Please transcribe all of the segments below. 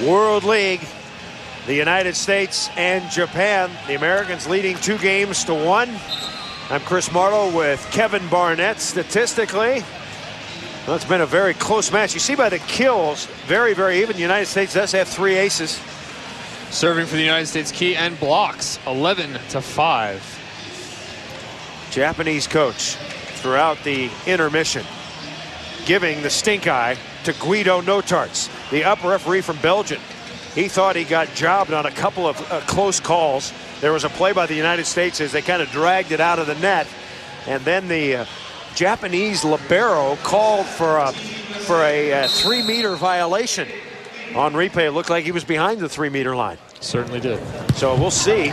World League, the United States and Japan. The Americans leading 2-1. I'm Chris Marlowe with Kevin Barnett. Statistically, well, it's been a very close match. You see by the kills, very, very even. The United States does have 3 aces. Serving for the United States key and blocks, 11-5. Japanese coach throughout the intermission giving the stink eye to Guido Notarts, the upper referee from Belgium. He thought he got jobbed on a couple of close calls. There was a play by the United States as they kind of dragged it out of the net, and then the Japanese libero called for a 3-meter violation. On replay, it looked like he was behind the 3-meter line. Certainly did. So we'll see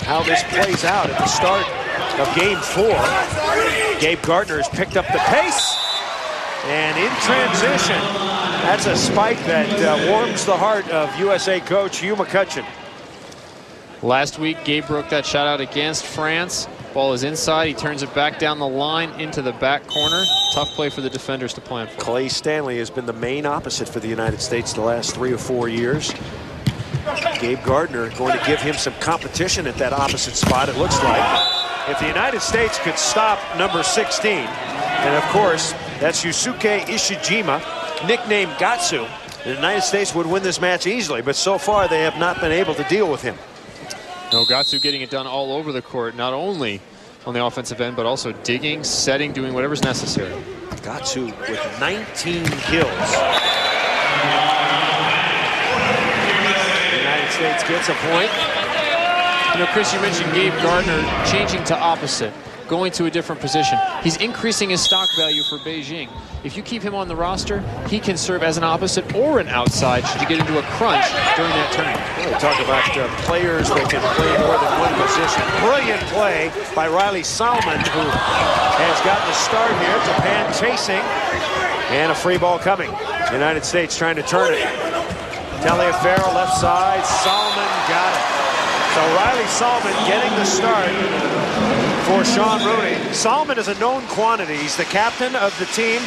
how this plays out at the start of Game 4. Gabe Gardner has picked up the pace, and in transition, that's a spike that warms the heart of USA coach Hugh McCutcheon. Last week, Gabe broke that shot out against France. Ball is inside. He turns it back down the line into the back corner. Tough play for the defenders to plan for. Clay Stanley has been the main opposite for the United States the last 3 or 4 years. Gabe Gardner going to give him some competition at that opposite spot, it looks like. If the United States could stop number 16, and of course, that's Yusuke Ishijima, nicknamed Gatsu, the United States would win this match easily, but so far they have not been able to deal with him. No, Gatsu getting it done all over the court, not only on the offensive end, but also digging, setting, doing whatever's necessary. Gatsu with 19 kills. The United States gets a point. You know, Chris, you mentioned Gabe Gardner changing to opposite, going to a different position. He's increasing his stock value for Beijing. If you keep him on the roster, he can serve as an opposite or an outside should you get into a crunch during that tournament. Well, we talk about players that can play more than one position. Brilliant play by Riley Salmon, who has gotten the start here. Japan chasing, and a free ball coming. United States trying to turn it. Taliaferro left side. Salmon got it. So Riley Salmon getting the start for Sean Rooney. Salmon is a known quantity. He's the captain of the team.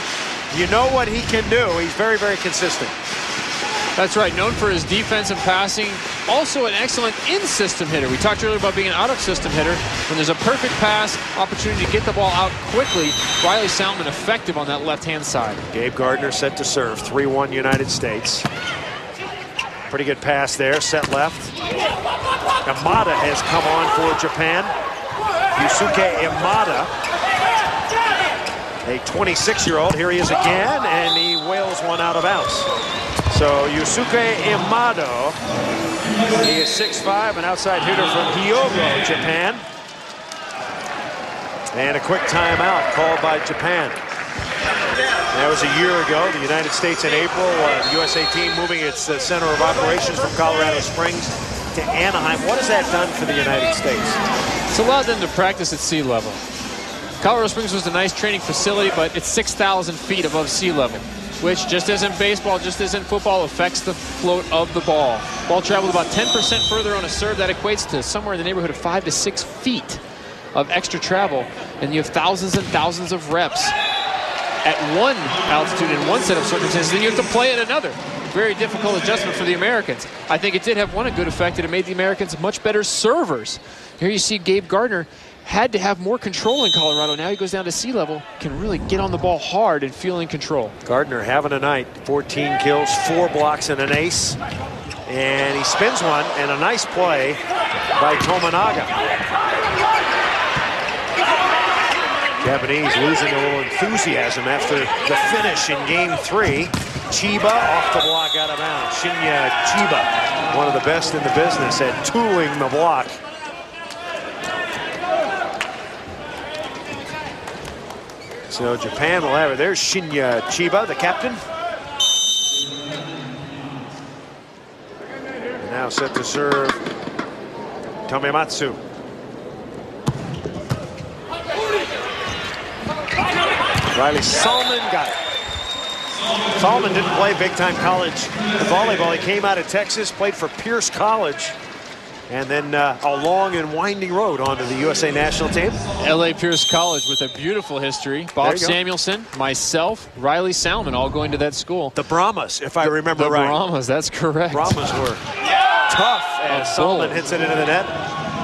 You know what he can do. He's very, very consistent. That's right. Known for his defense and passing. Also an excellent in-system hitter. We talked earlier about being an out-of-system hitter. When there's a perfect pass, opportunity to get the ball out quickly, Riley Salmon effective on that left-hand side. Gabe Gardner set to serve. 3-1 United States. Pretty good pass there. Set left. Imada has come on for Japan. Yusuke Imada, a 26-year-old. Here he is again, and he whales one out of bounds. So Yusuke Imada, he is 6'5", an outside hitter from Hyogo, Japan. And a quick timeout called by Japan. That was a year ago. The United States in April, the USA team moving its center of operations from Colorado Springs to Anaheim. What has that done for the United States? It's allowed them to practice at sea level. Colorado Springs was a nice training facility, but it's 6,000 feet above sea level, which just as in baseball, just as in football, affects the float of the ball. Ball traveled about 10% further on a serve. That equates to somewhere in the neighborhood of 5 to 6 feet of extra travel, and you have thousands and thousands of reps at one altitude in one set of circumstances, then you have to play at another. Very difficult adjustment for the Americans. I think it did have one good effect, that it made the Americans much better servers. Here you see Gabe Gardner had to have more control in Colorado. Now he goes down to sea level, can really get on the ball hard and feel in control. Gardner having a night. 14 kills, 4 blocks, and an ace. And he spins one, and a nice play by Tominaga. Japanese losing a little enthusiasm after the finish in Game 3. Chiba off the block out of bounds. Shinya Chiba, one of the best in the business at tooling the block. So Japan will have it. There's Shinya Chiba, the captain. And now set to serve Tomimatsu. Riley Salmon got it. Salmon didn't play big-time college volleyball. He came out of Texas, played for Pierce College, and then a long and winding road onto the USA national team. L.A. Pierce College with a beautiful histoy. Bob Samuelson, myself, Riley Salmon all going to that school. The Brahmas, if I remember right. right. The Brahmas, that's correct. Brahmas were tough as Salmon hits it into the net.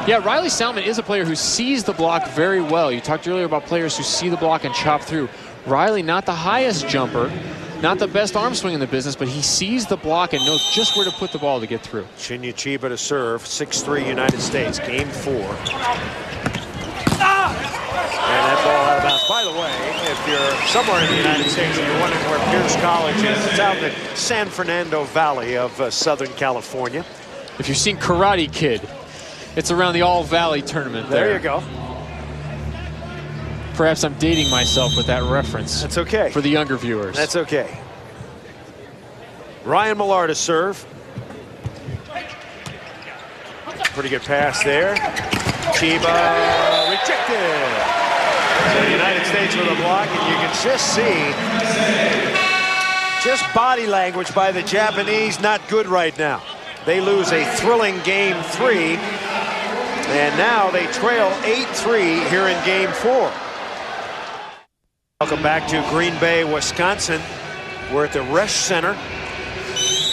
Yeah, Riley Salmon is a player who sees the block very well. You talked earlier about players who see the block and chop through. Riley, not the highest jumper, not the best arm swing in the business, but he sees the block and knows just where to put the ball to get through. Shinya Chiba to serve, 6-3 United States, game 4. And that ball out of bounds. By the way, if you're somewhere in the United States and you're wondering where Pierce College is, it's out in the San Fernando Valley of Southern California. If you've seen Karate Kid, it's around the All Valley tournament there. There you go. Perhaps I'm dating myself with that reference. That's okay. For the younger viewers. That's okay. Ryan Millar to serve. Pretty good pass there. Chiba rejected. So the United States with a block, and you can just see just body language by the Japanese not good right now. They lose a thrilling game 3, and now they trail 8-3 here in game 4. Welcome back to Green Bay, Wisconsin. We're at the Resch Center,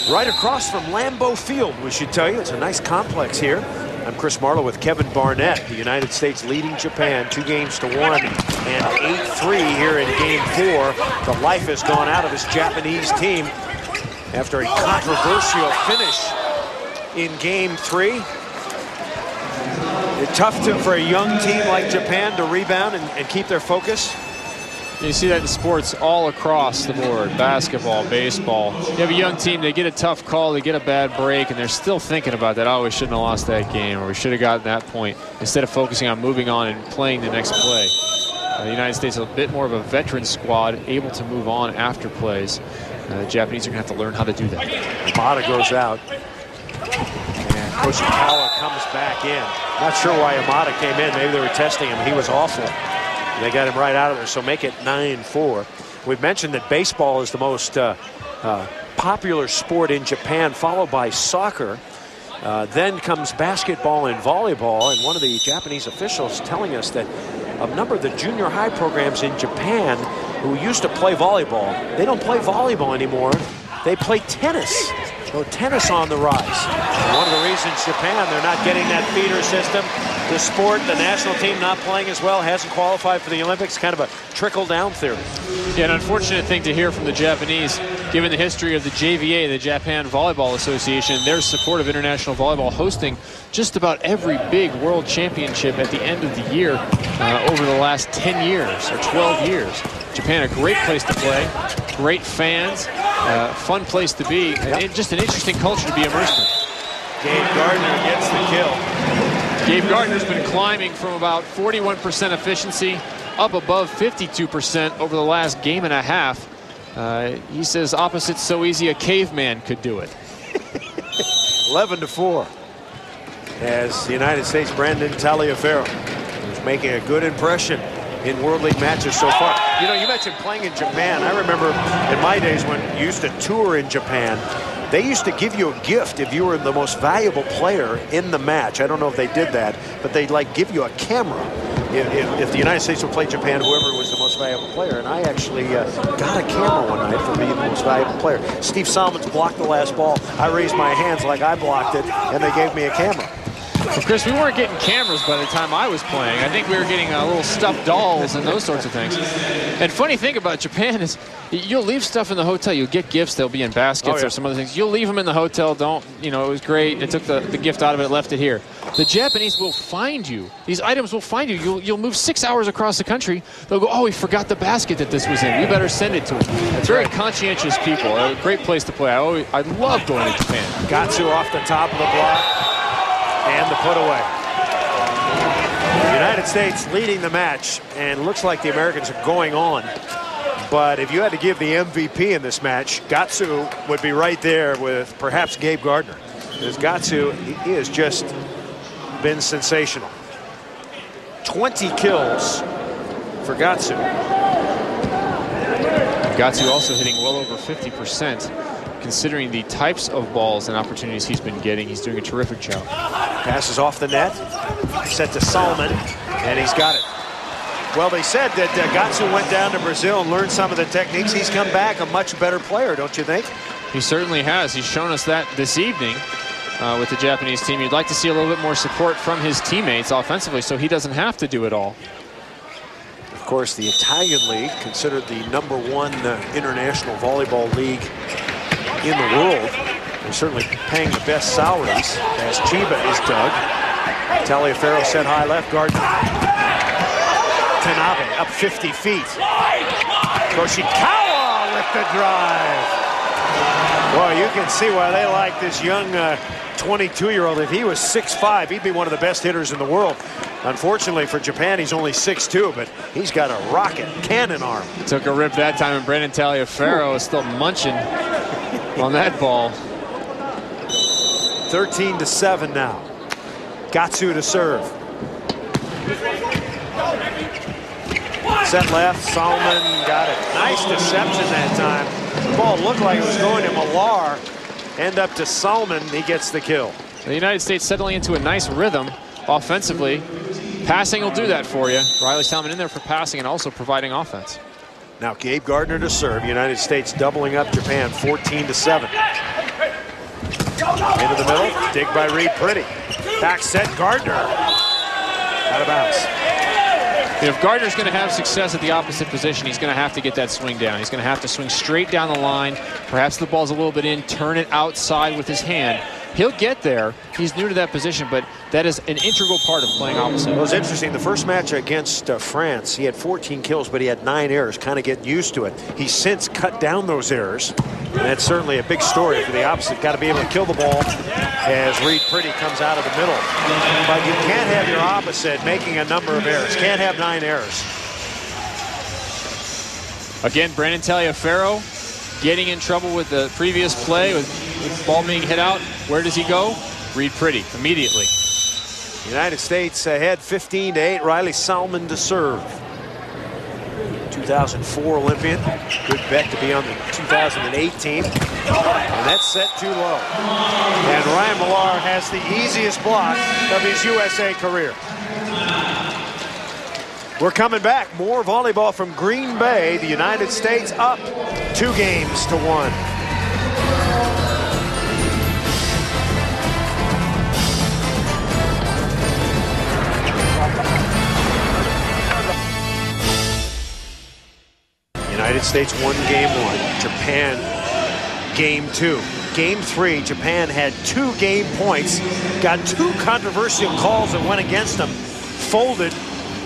right across from Lambeau Field, we should tell you. It's a nice complex here. I'm Chris Marlowe with Kevin Barnett. The United States leading Japan 2-1 and 8-3 here in game 4. The life has gone out of this Japanese team after a controversial finish in game 3. It's tough for a young team like Japan to rebound and keep their focus. You see that in sports all across the board. Basketball, baseball. You have a young team, they get a tough call, they get a bad break, and they're still thinking about that. Oh, we shouldn't have lost that game, or we should have gotten that point, instead of focusing on moving on and playing the next play. The United States is a bit more of a veteran squad, able to move on after plays. The Japanese are going to have to learn how to do that. Yamada goes out. And Koshikawa comes back in. Not sure why Yamada came in. Maybe they were testing him. He was awful. They got him right out of there, so make it 9-4. We've mentioned that baseball is the most popular sport in Japan, followed by soccer. Then comes basketball and volleyball, and one of the Japanese officials telling us that a number of the junior high programs in Japan who used to play volleyball, they don't play volleyball anymore. They play tennis. So tennis on the rise. And one of the reasons Japan, they're not getting that feeder system. The sport, the national team not playing as well, hasn't qualified for the Olympics. Kind of a trickle-down theory. Yeah, an unfortunate thing to hear from the Japanese, given the history of the JVA, the Japan Volleyball Association, their support of international volleyball, hosting just about every big world championship at the end of the year over the last 10 years or 12 years. Japan, a great place to play, great fans, fun place to be, and just an interesting culture to be immersed in. Gabe Gardner gets the kill. Gabe Gardner's been climbing from about 41% efficiency up above 52% over the last game and a half. He says opposite's so easy a caveman could do it. 11-4 as the United States Brandon Taliaferro, who's making a good impression in World League matches so far. You know, you mentioned playing in Japan. I remember in my days when you used to tour in Japan, they used to give you a gift if you were the most valuable player in the match. I don't know if they did that, but they'd like give you a camera if the United States would play Japan, whoever was the most valuable player. And I actually got a camera one night for being the most valuable player. Steve Salmons blocked the last ball. I raised my hands like I blocked it, and they gave me a camera. Well, Chris, we weren't getting cameras by the time I was playing. I think we were getting little stuffed dolls and those sorts of things. And funny thing about Japan is you'll leave stuff in the hotel. You'll get gifts. They'll be in baskets or some other things. You'll leave them in the hotel. Don't, you know, it was great. It took the gift out of it, left it here. The Japanese will find you. These items will find you. You'll move 6 hours across the country. They'll go, oh, we forgot the basket that this was in. We better send it to them. That's very conscientious people. A great place to play. I love going to Japan. Gatsu off the top of the block. And the put away. The United States leading the match, and looks like the Americans are going on. But if you had to give the MVP in this match, Gatsu would be right there with perhaps Gabe Gardner. Because Gatsu, he has just been sensational. 20 kills for Gatsu. Gatsu also hitting well over 50% considering the types of balls and opportunities he's been getting. He's doing a terrific job. Passes off the net, set to Salmon, and he's got it. Well, they said that Gatsu went down to Brazil and learned some of the techniques. He's come back a much better player, don't you think? He certainly has. He's shown us that this evening with the Japanese team. You'd like to see a little bit more support from his teammates offensively so he doesn't have to do it all. Of course, the Italian league, considered the #1 international volleyball league in the world, they're certainly paying the best salaries as Chiba is dug. Taliaferro set high left, Gardner. Tanabe up 50 feet. Koshikawa with the drive. Well, you can see why they like this young 22-year-old. If he was 6'5", he'd be one of the best hitters in the world. Unfortunately for Japan, he's only 6'2", but he's got a rocket cannon arm. Took a rip that time, and Brandon Taliaferro is still munching on that ball. 13-7 now. Gatsu to serve. Set left, Salmon got it. Nice deception that time. The ball looked like it was going to Millar. End up to Salmon, he gets the kill. The United States settling into a nice rhythm offensively. Passing will do that for you. Riley Salmon in there for passing and also providing offense. Now Gabe Gardner to serve. United States doubling up Japan, 14-7. Into the middle, dig by Reed Pretty. Back set, Gardner. Out of bounds. If Gardner's going to have success at the opposite position, he's going to have to get that swing down. He's going to have to swing straight down the line. Perhaps the ball's a little bit in, turn it outside with his hand. He'll get there. He's new to that position, but that is an integral part of playing opposite. Well, it was interesting. The first match against France, he had 14 kills, but he had 9 errors, kind of getting used to it. He's since cut down those errors, and that's certainly a big story for the opposite. Got to be able to kill the ball as Reed Pretty comes out of the middle. But you can't have your opposite making a number of errors. Can't have 9 errors. Again, Brandon Taliaferro getting in trouble with the previous play with the ball being hit out. Where does he go? Reed Pretty immediately. United States ahead 15-8. Riley Salmon to serve. 2004 Olympian. Good bet to be on the 2008 team. And that's set too low. And Ryan Millar has the easiest block of his USA career. We're coming back. More volleyball from Green Bay. The United States up 2-1. United States won game 1, Japan game 2. Game 3, Japan had 2 game points, got 2 controversial calls that went against them, folded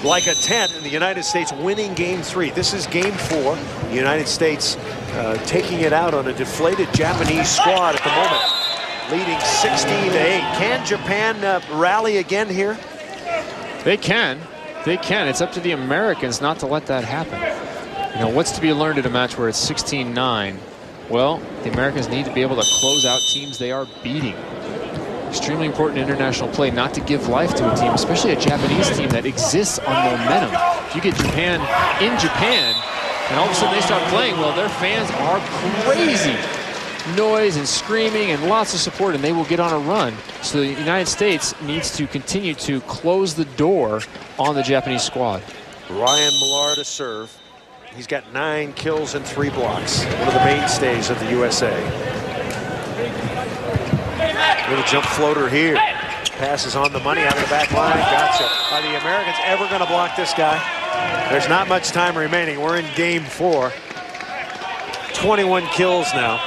like a tent, and the United States winning game 3. This is game 4. The United States taking it out on a deflated Japanese squad at the moment, leading 16-8. Can Japan rally again here? They can. They can. It's up to the Americans not to let that happen. You know, what's to be learned at a match where it's 16-9? Well, the Americans need to be able to close out teams they are beating. Extremely important international play not to give life to a team, especially a Japanese team that exists on momentum. If you get Japan in Japan, and all of a sudden they start playing well, their fans are crazy. Noise and screaming and lots of support, and they will get on a run. So the United States needs to continue to close the door on the Japanese squad. Ryan Millar to serve. He's got 9 kills and 3 blocks. One of the mainstays of the USA. Little jump floater here. Passes on the money out of the back line. Gotcha. Are the Americans ever going to block this guy? There's not much time remaining. We're in game 4. 21 kills now.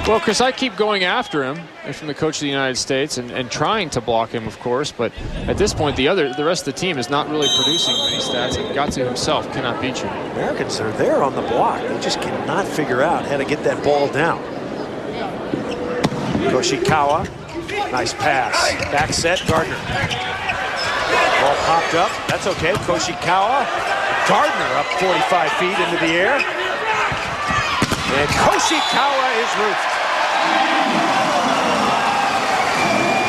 Well, Chris, I keep going after him from the coach of the United States and trying to block him, of course. But at this point, the rest of the team is not really producing many stats. And Gatsu himself cannot beat you. Americans are there on the block. They just cannot figure out how to get that ball down. Koshikawa, nice pass. Back set, Gardner. Ball popped up. That's okay. Koshikawa, Gardner up 45 feet into the air. And Koshikawa is roofed.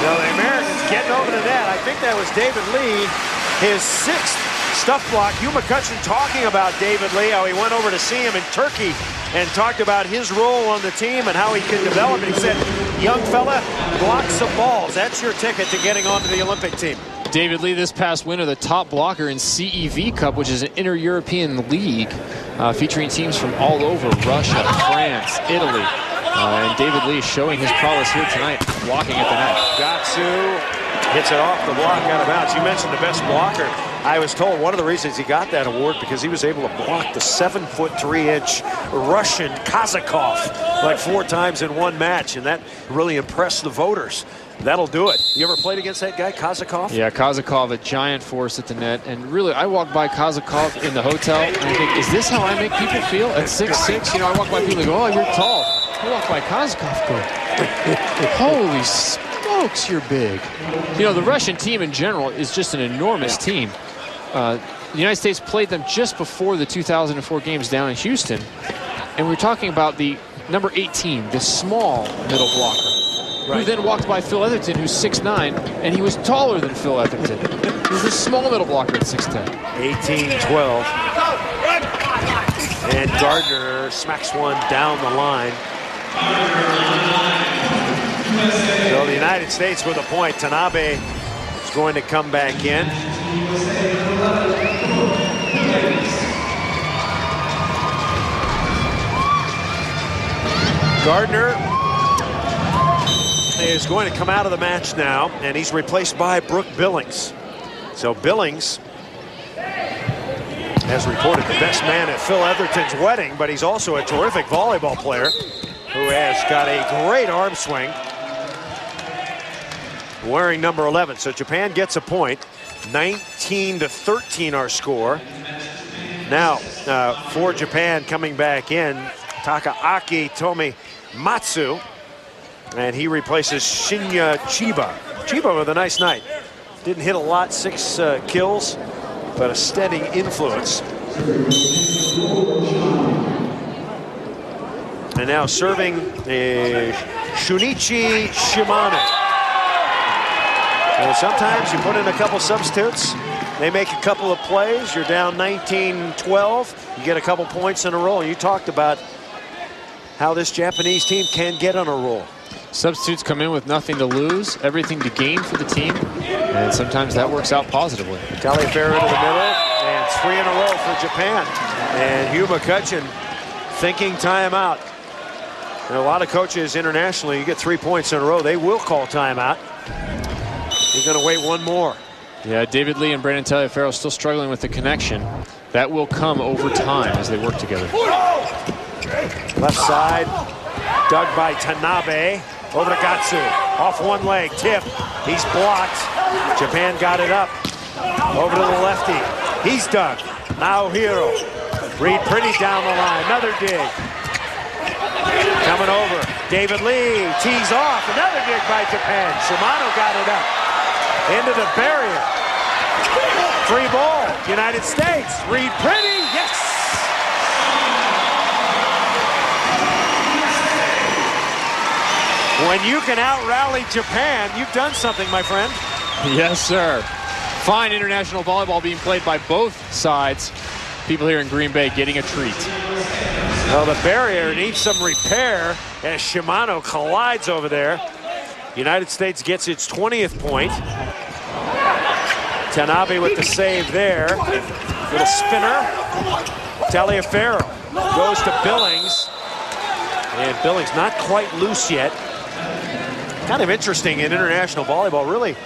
Now the Americans getting over the net. I think that was David Lee, his 6th stuff block. Hugh McCutcheon talking about David Lee, how he went over to see him in Turkey and talked about his role on the team and how he can develop it. He said, young fella, block some balls. That's your ticket to getting onto the Olympic team. David Lee this past winter, the top blocker in CEV Cup, which is an inter-European league featuring teams from all over Russia, France, Italy. And David Lee showing his prowess here tonight, blocking at the net. Gatsu hits it off the block out of bounds. You mentioned the best blocker. I was told one of the reasons he got that award because he was able to block the 7'3" Russian Kazakov like 4 times in one match, and that really impressed the voters. That'll do it. You ever played against that guy, Kazakov? Yeah, Kazakov, a giant force at the net. And really, I walk by Kazakov in the hotel, and I think, is this how I make people feel? At 6'6", you know, I walk by people and go, oh, you're tall. I walk by Kazakov, go, holy smokes, you're big. You know, the Russian team in general is just an enormous team. The United States played them just before the 2004 games down in Houston. And we're talking about the number 18, the small middle blocker. Right. Who then walked by Phil Etherton, who's 6'9", and he was taller than Phil Etherton. He was a small middle blocker at 6'10". 18-12. And Gardner smacks one down the line. So the United States with a point. Tanabe is going to come back in. Gardner is going to come out of the match now, and he's replaced by Brooke Billings. So Billings has reported the best man at Phil Etherton's wedding, but he's also a terrific volleyball player who has got a great arm swing, wearing number 11. So Japan gets a point. 19-13 our score. Now for Japan coming back in, Takaaki Tomimatsu, and he replaces Shinya Chiba. Chiba with a nice night. Didn't hit a lot, 6 kills, but a steady influence. And now serving Shunichi Shimano. And sometimes you put in a couple substitutes, they make a couple of plays, you're down 19-12, you get a couple points in a row. You talked about how this Japanese team can get on a roll. Substitutes come in with nothing to lose, everything to gain for the team, and sometimes that works out positively. Taliaferro into the middle, and 3 in a row for Japan. And Hugh McCutcheon thinking timeout. And a lot of coaches internationally, you get 3 points in a row, they will call timeout. You're going to wait one more. Yeah, David Lee and Brandon Taliaferro still struggling with the connection. That will come over time as they work together. Left side, dug by Tanabe. Over to Gatsu. Off one leg, tip. He's blocked. Japan got it up. Over to the lefty. He's dug. Naohiro. Reed pretty down the line. Another dig. Coming over. David Lee tees off. Another dig by Japan. Shimano got it up. Into the barrier. 3 ball. United States. Reed pretty. Yes. When you can out-rally Japan, you've done something, my friend. Yes, sir. Fine international volleyball being played by both sides. People here in Green Bay getting a treat. Well, the barrier needs some repair as Shimano collides over there. United States gets its 20th point. Tanabe with the save there. Little spinner. Taliaferro goes to Billings. And Billings not quite loose yet. Kind of interesting in international volleyball. Really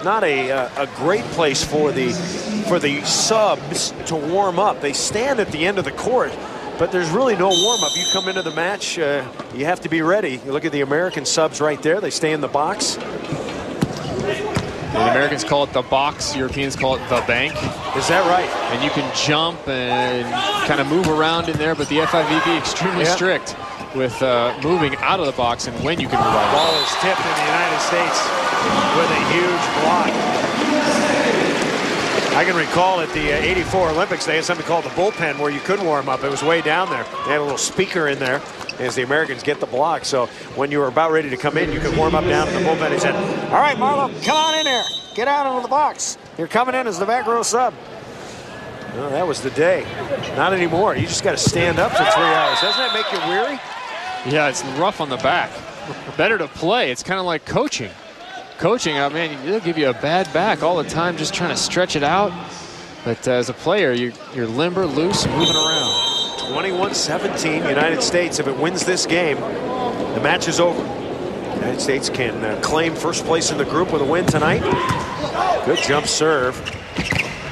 not a great place for the subs to warm up. They stand at the end of the court, but there's really no warm-up. You come into the match, you have to be ready. You look at the American subs right there. They stay in the box. The Americans call it the box. Europeans call it the bank. Is that right? And you can jump and kind of move around in there, but the FIVB extremely strict with moving out of the box and when you can move out. The ball is tipped in the United States with a huge block. I can recall at the '84 Olympics, they had something called the bullpen where you could warm up. It was way down there. They had a little speaker in there as the Americans get the block. So when you were about ready to come in, you could warm up down in the bullpen. He said, all right, Marlo, come on in there. Get out into the box. You're coming in as the back row sub. Well, that was the day. Not anymore. You just got to stand up for 3 hours. Doesn't that make you weary? Yeah, it's rough on the back. Better to play. It's kind of like coaching. Coaching, I mean, it'll give you a bad back all the time just trying to stretch it out. But as a player, you're limber, loose, and moving around. 21-17, United States. If it wins this game, the match is over. United States can claim first place in the group with a win tonight. Good jump serve.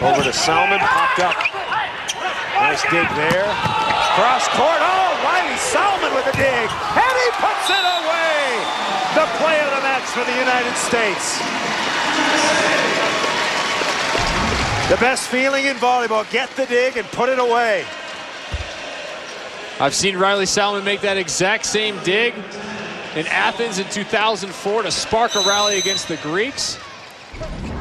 Over to Salmon, popped up. Nice dig there. Cross court. Oh, Riley Salmon with a dig. And he puts it away. The play of the match for the United States. The best feeling in volleyball. Get the dig and put it away. I've seen Riley Salmon make that exact same dig in Athens in 2004 to spark a rally against the Greeks.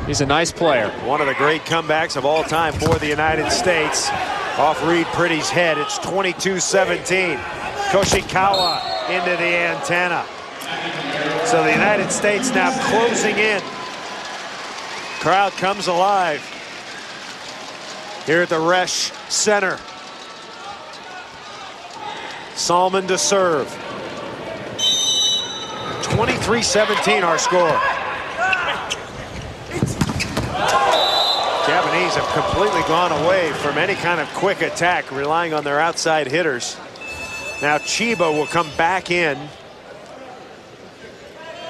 He's a nice player. One of the great comebacks of all time for the United States. Off Reed Pretty's head, it's 22-17. Koshikawa into the antenna. So the United States now closing in. Crowd comes alive here at the Resch Center. Salmon to serve. 23-17 our score. Japanese have completely gone away from any kind of quick attack, relying on their outside hitters. Now Chiba will come back in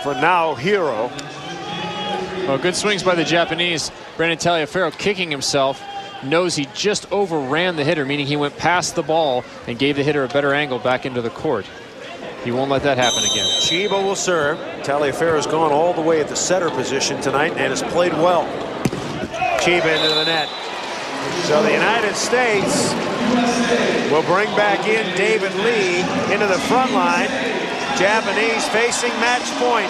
for Naohiro. Well, good swings by the Japanese. Brandon Taliaferro kicking himself. Knows he just overran the hitter, meaning he went past the ball and gave the hitter a better angle back into the court. He won't let that happen again. Chiba will serve. Taliaferro's gone all the way at the setter position tonight and has played well. Chiba into the net. So the United States will bring back in David Lee into the front line. Japanese facing match point.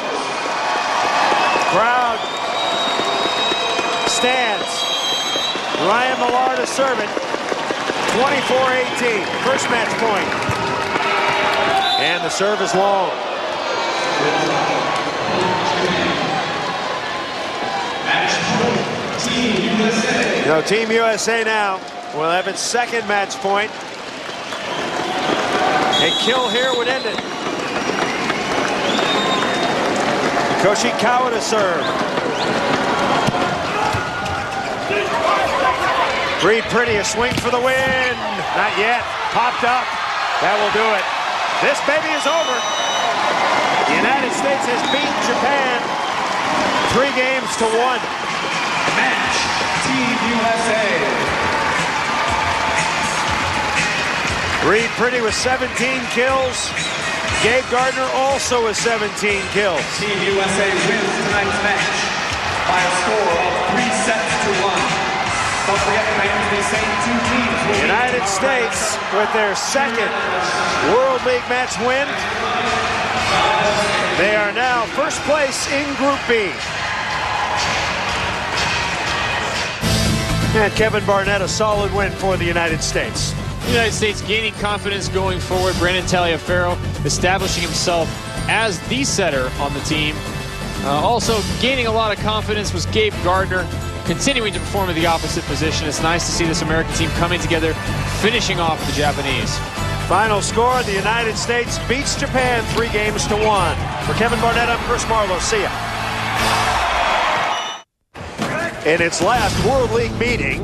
Crowd stands. Ryan Millar to serve it. 24-18. First match point. And the serve is long. No, Team USA now will have its second match point. A kill here would end it. Koshikawa to serve. Reed Pretty, a swing for the win. Not yet. Popped up. That will do it. This baby is over. The United States has beaten Japan 3-1. Match, Team USA. Reed Pretty with 17 kills. Gabe Gardner also with 17 kills. Team USA wins tonight's match by a score of 3 sets to 1. Don't forget, fans, these same two teams will United States with their second World League match win. They are now first place in Group B. And Kevin Barnett, a solid win for the United States. The United States gaining confidence going forward. Brandon Taliaferro establishing himself as the setter on the team. Also gaining a lot of confidence was Gabe Gardner, continuing to perform at the opposite position. It's nice to see this American team coming together, finishing off the Japanese. Final score, the United States beats Japan 3-1. For Kevin Barnett, I'm Chris Marlowe. See ya. In its last World League meeting,